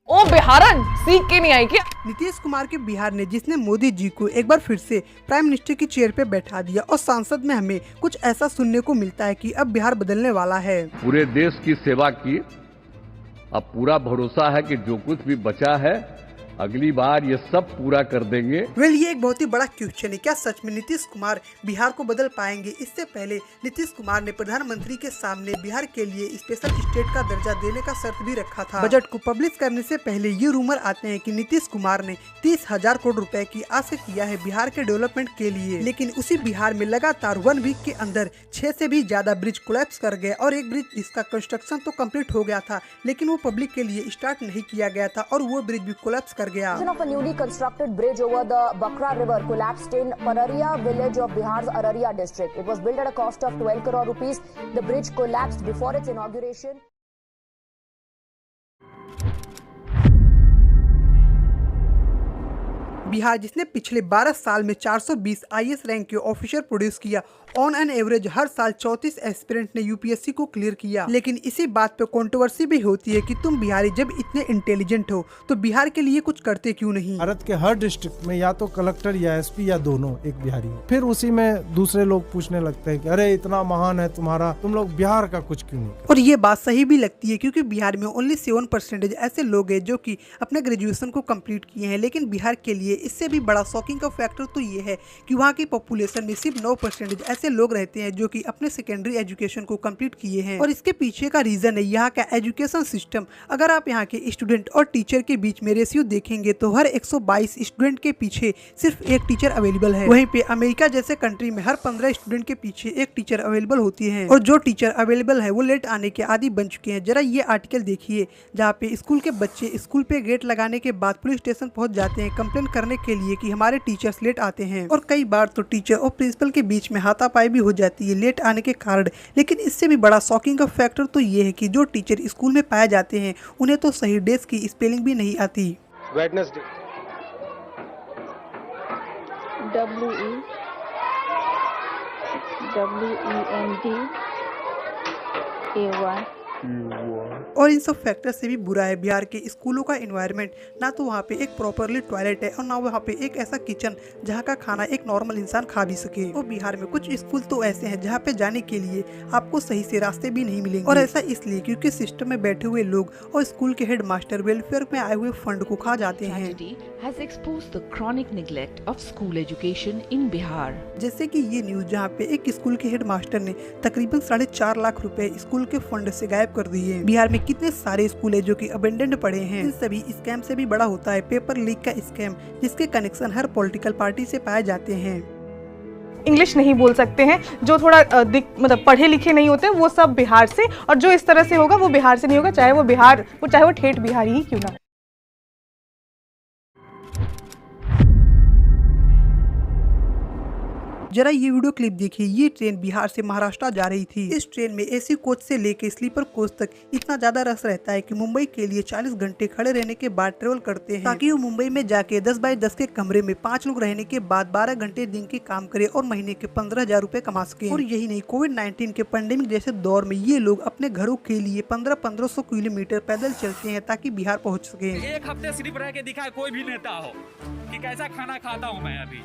ओ बिहारन सीख के नहीं आई क्या? नीतीश कुमार के बिहार ने जिसने मोदी जी को एक बार फिर से प्राइम मिनिस्टर की चेयर पे बैठा दिया और सांसद में हमें कुछ ऐसा सुनने को मिलता है कि अब बिहार बदलने वाला है। पूरे देश की सेवा की, अब पूरा भरोसा है कि जो कुछ भी बचा है अगली बार ये सब पूरा कर देंगे। ये एक बहुत ही बड़ा क्वेश्चन है, क्या सच में नीतीश कुमार बिहार को बदल पाएंगे? इससे पहले नीतीश कुमार ने प्रधानमंत्री के सामने बिहार के लिए स्पेशल स्टेट का दर्जा देने का शर्त भी रखा था। बजट को पब्लिश करने से पहले ये रूमर आते हैं कि नीतीश कुमार ने 30,000 करोड़ रुपए की आस किया है बिहार के डेवलपमेंट के लिए, लेकिन उसी बिहार में लगातार 1 वीक के अंदर 6 से भी ज्यादा ब्रिज कोलैप्स कर गए और एक ब्रिज जिसका कंस्ट्रक्शन तो कम्प्लीट हो गया था लेकिन वो पब्लिक के लिए स्टार्ट नहीं किया गया था और वो ब्रिज भी कोलैप्स कर गया। Of a newly constructed bridge over the Bakra River collapsed in Pararia village of Bihar's Araria district. It was built at a cost of 12 crore rupees. The bridge collapsed before its inauguration. Bihar जिसने पिछले 12 साल में 420 IAS rank के officer produce किया, on an average हर साल 34 aspirant ने UPSC को clear किया, लेकिन इसी बात पे कंट्रोवर्सी भी होती है कि तुम बिहारी जब इतने इंटेलिजेंट हो तो बिहार के लिए कुछ करते क्यों नहीं? भारत के हर डिस्ट्रिक्ट में या तो कलेक्टर या एसपी या दोनों एक बिहारी है। फिर उसी में दूसरे लोग पूछने लगते हैं कि अरे इतना महान है तुम्हारा, तुम लोग बिहार का कुछ क्यों नहीं? और ये बात सही भी लगती है क्योंकि बिहार में ओनली 7% ऐसे लोग हैं जो कि अपने ग्रेजुएशन को कंप्लीट किए हैं, लेकिन बिहार के लिए इससे भी बड़ा शॉकिंग का फैक्टर तो ये है कि वहाँ की पॉपुलेशन में सिर्फ 9% ऐसे लोग रहते हैं जो कि अपने सेकेंडरी एजुकेशन को कंप्लीट किए हैं। और इसके पीछे का रीजन है यहाँ का एजुकेशन सिस्टम। अगर आप यहाँ के स्टूडेंट और टीचर के बीच में रेशियो देखेंगे तो हर 122 स्टूडेंट के पीछे सिर्फ एक टीचर अवेलेबल है। वहीं पे अमेरिका जैसे कंट्री में हर 15 स्टूडेंट के पीछे एक टीचर अवेलेबल होती है और जो टीचर अवेलेबल है वो लेट आने के आदी बन चुके हैं। जरा ये आर्टिकल देखिए जहाँ पे स्कूल के बच्चे स्कूल पे गेट लगाने के बाद पुलिस स्टेशन पहुंच जाते हैं कंप्लेन करने के लिए कि हमारे टीचर्स लेट आते हैं, और कई बार तो टीचर और प्रिंसिपल के बीच में हाथापाई भी हो जाती है लेट आने के कारण। लेकिन इससे भी बड़ा शॉकिंग का फैक्टर तो ये है कि जो टीचर स्कूल में पाए जाते हैं उन्हें तो सही डेज की स्पेलिंग भी नहीं आती। वेडनेसडे WENDAY और इन सब फैक्टर से भी बुरा है बिहार के स्कूलों का एनवायरनमेंट। ना तो वहाँ पे एक प्रॉपरली टॉयलेट है और ना वहाँ पे एक ऐसा किचन जहाँ का खाना एक नॉर्मल इंसान खा भी सके। और बिहार में कुछ स्कूल तो ऐसे हैं जहाँ पे जाने के लिए आपको सही से रास्ते भी नहीं मिलेंगे, और ऐसा इसलिए क्योंकि सिस्टम में बैठे हुए लोग और स्कूल के हेड मास्टर वेलफेयर में आए हुए फंड को खा जाते हैं। जैसे कि ये न्यूज जहाँ पे एक स्कूल के हेड मास्टर ने तकरीबन 4.5 लाख रुपए स्कूल के फंड से गायब कर दिए। बिहार में कितने सारे स्कूल है जो कि अबेंडेंड पड़े हैं। इन सभी स्कैम से भी बड़ा होता है पेपर लीक का स्कैम, जिसके कनेक्शन हर पॉलिटिकल पार्टी से पाए जाते हैं। इंग्लिश नहीं बोल सकते हैं, जो थोड़ा मतलब पढ़े लिखे नहीं होते वो सब बिहार से, और जो इस तरह से होगा वो बिहार से नहीं होगा, चाहे वो ठेठ बिहारी ही क्यों ना। जरा ये वीडियो क्लिप देखिए। ये ट्रेन बिहार से महाराष्ट्र जा रही थी। इस ट्रेन में एसी कोच से लेके स्लीपर कोच तक इतना ज्यादा रस रहता है कि मुंबई के लिए 40 घंटे खड़े रहने के बाद ट्रेवल करते हैं, ताकि वो मुंबई में जाके 10 बाय 10 के कमरे में 5 लोग रहने के बाद 12 घंटे दिन के काम करे और महीने के 15,000 रुपए कमा सके। और यही नहीं, कोविड-19 के पेंडेमिक जैसे दौर में ये लोग अपने घरों के लिए 1500 किलोमीटर पैदल चलते हैं ताकि बिहार पहुँच सके। एक हफ्ते सिर्फ रह के दिखाए कोई भी नेता हो कि कैसा खाना खाता हूँ मैं। अभी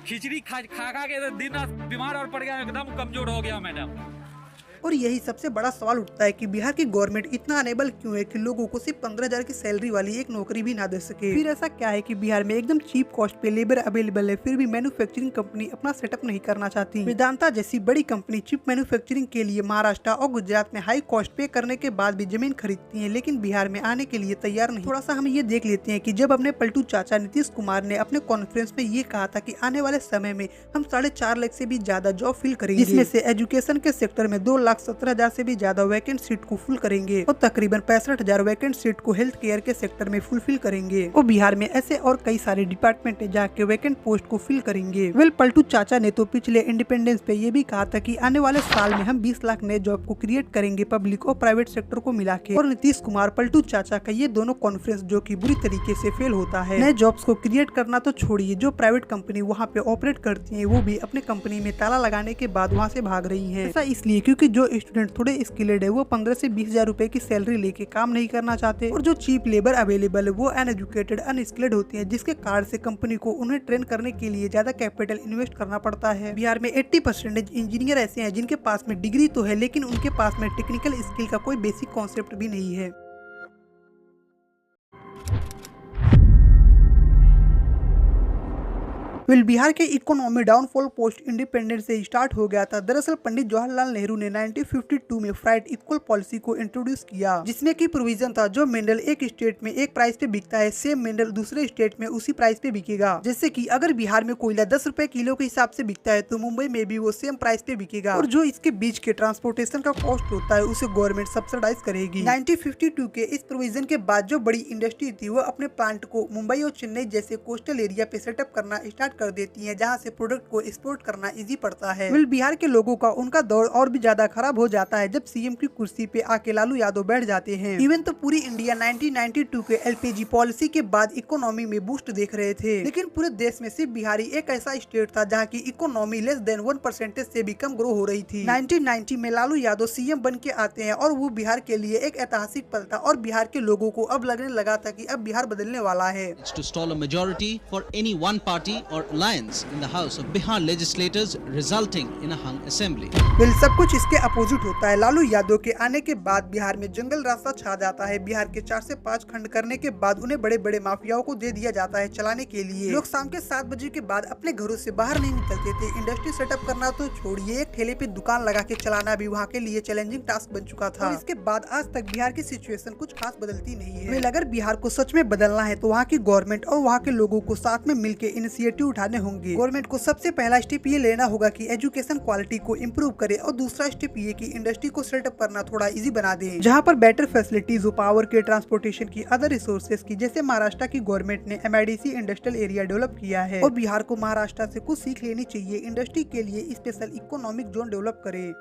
खिचड़ी खा के दिन बीमार और पड़ गया, एकदम कमजोर हो गया मैडम। और यही सबसे बड़ा सवाल उठता है कि बिहार की गवर्नमेंट इतना अनेबल क्यों है कि लोगों को सिर्फ 15,000 की सैलरी वाली एक नौकरी भी ना दे सके। फिर ऐसा क्या है कि बिहार में एकदम चीप कॉस्ट पे लेबर अवेलेबल है, फिर भी मैन्युफैक्चरिंग कंपनी अपना सेटअप नहीं करना चाहती। वेदांता जैसी बड़ी कंपनी चिप मैन्युफैक्चरिंग के लिए महाराष्ट्र और गुजरात में हाई कॉस्ट पे करने के बाद भी जमीन खरीदती है, लेकिन बिहार में आने के लिए तैयार नहीं। थोड़ा सा हम ये देख लेते हैं कि जब अपने पलटू चाचा नीतीश कुमार ने अपने कॉन्फ्रेंस में ये कहा था कि आने वाले समय में हम 4.5 लाख से भी ज्यादा जॉब फिल करेंगे, जिसमें से एजुकेशन के सेक्टर में 2,17,000 से भी ज्यादा वैकेंट सीट को फुल करेंगे और तकरीबन 65,000 वैकेंट सीट को हेल्थ केयर के सेक्टर में फुलफिल करेंगे। और बिहार में ऐसे और कई सारे डिपार्टमेंट है जाके वैकेंट पोस्ट को फिल करेंगे। पलटू चाचा ने तो पिछले इंडिपेंडेंस पे ये भी कहा था कि आने वाले साल में हम 20 लाख नए जॉब को क्रिएट करेंगे पब्लिक और प्राइवेट सेक्टर को मिला के। और नीतीश कुमार पलटू चाचा का ये दोनों कॉन्फ्रेंस जो की बुरी तरीके से फेल होता है। नए जॉब्स को क्रिएट करना तो छोड़िए, जो प्राइवेट कंपनी वहाँ पे ऑपरेट करती है वो भी अपने कंपनी में ताला लगाने के बाद वहाँ से भाग रही है। ऐसा इसलिए क्योंकि जो स्टूडेंट थोड़े स्किल्ड है वो 15 से 20,000 रुपए की सैलरी लेके काम नहीं करना चाहते, और जो चीप लेबर अवेलेबल है वो अनएजुकेटेड अनस्किल्ड होती है, जिसके कारण से कंपनी को उन्हें ट्रेन करने के लिए ज्यादा कैपिटल इन्वेस्ट करना पड़ता है। बिहार में 80% इंजीनियर ऐसे हैं जिनके पास में डिग्री तो है लेकिन उनके पास में टेक्निकल स्किल का कोई बेसिक कॉन्सेप्ट भी नहीं है। बिहार के इकोनॉमी डाउनफॉल पोस्ट इंडिपेंडेंस से स्टार्ट हो गया था। दरअसल पंडित जवाहरलाल नेहरू ने 1952 में फ्राइट इक्वल पॉलिसी को इंट्रोड्यूस किया, जिसमें की प्रोविजन था जो मिनरल एक स्टेट में एक प्राइस पे बिकता है, सेम मिनरल दूसरे स्टेट में उसी प्राइस पे बिकेगा। जैसे कि अगर बिहार में कोयला 10 रुपए किलो के हिसाब से बिकता है तो मुंबई में भी वो सेम प्राइस पे बिकेगा, और जो इसके बीच के ट्रांसपोर्टेशन का कॉस्ट होता है उसे गवर्नमेंट सब्सिडाइज करेगी। 1952 के इस प्रोविजन के बाद जो बड़ी इंडस्ट्री थी वो अपने प्लांट को मुंबई और चेन्नई जैसे कोस्टल एरिया पे सेटअप करना स्टार्ट कर देती है, जहां से प्रोडक्ट को एक्सपोर्ट करना इजी पड़ता है। बिहार के लोगों का उनका दौर और भी ज्यादा खराब हो जाता है जब सीएम की कुर्सी पे आके लालू यादव बैठ जाते हैं। इवन तो पूरी इंडिया 1992 के एलपीजी पॉलिसी के बाद इकोनॉमी में बूस्ट देख रहे थे, लेकिन पूरे देश में सिर्फ बिहार एक ऐसा स्टेट था जहाँ की इकोनॉमी लेस देन 1% से भी कम ग्रो हो रही थी। 1990 में लालू यादव सीएम बन के आते हैं और वो बिहार के लिए एक ऐतिहासिक पल था, और बिहार के लोगों को अब लगने लगा था कि अब बिहार बदलने वाला है। To stall a majority for any one party or alliance in the House of Bihar legislators, resulting in a hung assembly. सब कुछ इसके अपोजिट होता है। लालू यादव के आने के बाद बिहार में जंगल रास्ता छा जाता है। बिहार के 4 से 5 खंड करने के बाद उन्हें बड़े बड़े माफियाओं को दे दिया जाता है चलाने के लिए। लोग शाम के 7 बजे के बाद अपने घरों से बाहर नहीं निकलते थे। इंडस्ट्री सेटअप करना तो छोड़िए, एक ठेले पे दुकान लगा के चलाना भी वहाँ के लिए चैलेंजिंग टास्क बन चुका था। और इसके बाद आज तक बिहार की सिचुएशन कुछ खास बदलती नहीं है। अगर बिहार को सच में बदलना है तो वहाँ की गवर्नमेंट और वहाँ के लोगों को साथ में मिलकर इनिशिएटिव उठाने होंगे। गवर्नमेंट को सबसे पहला स्टेप ये लेना होगा कि एजुकेशन क्वालिटी को इम्प्रूव करे, और दूसरा स्टेप ये कि इंडस्ट्री को सेटअप करना थोड़ा इजी बना दे, जहाँ पर बेटर फैसिलिटीज हो पावर के, ट्रांसपोर्टेशन की, अदर रिसोर्सेज की। जैसे महाराष्ट्र की गवर्नमेंट ने एमआईडीसी इंडस्ट्रियल एरिया डेवलप किया है, और बिहार को महाराष्ट्र से कुछ सीख लेनी चाहिए, इंडस्ट्री के लिए स्पेशल इकोनॉमिक जोन डेवलप करे।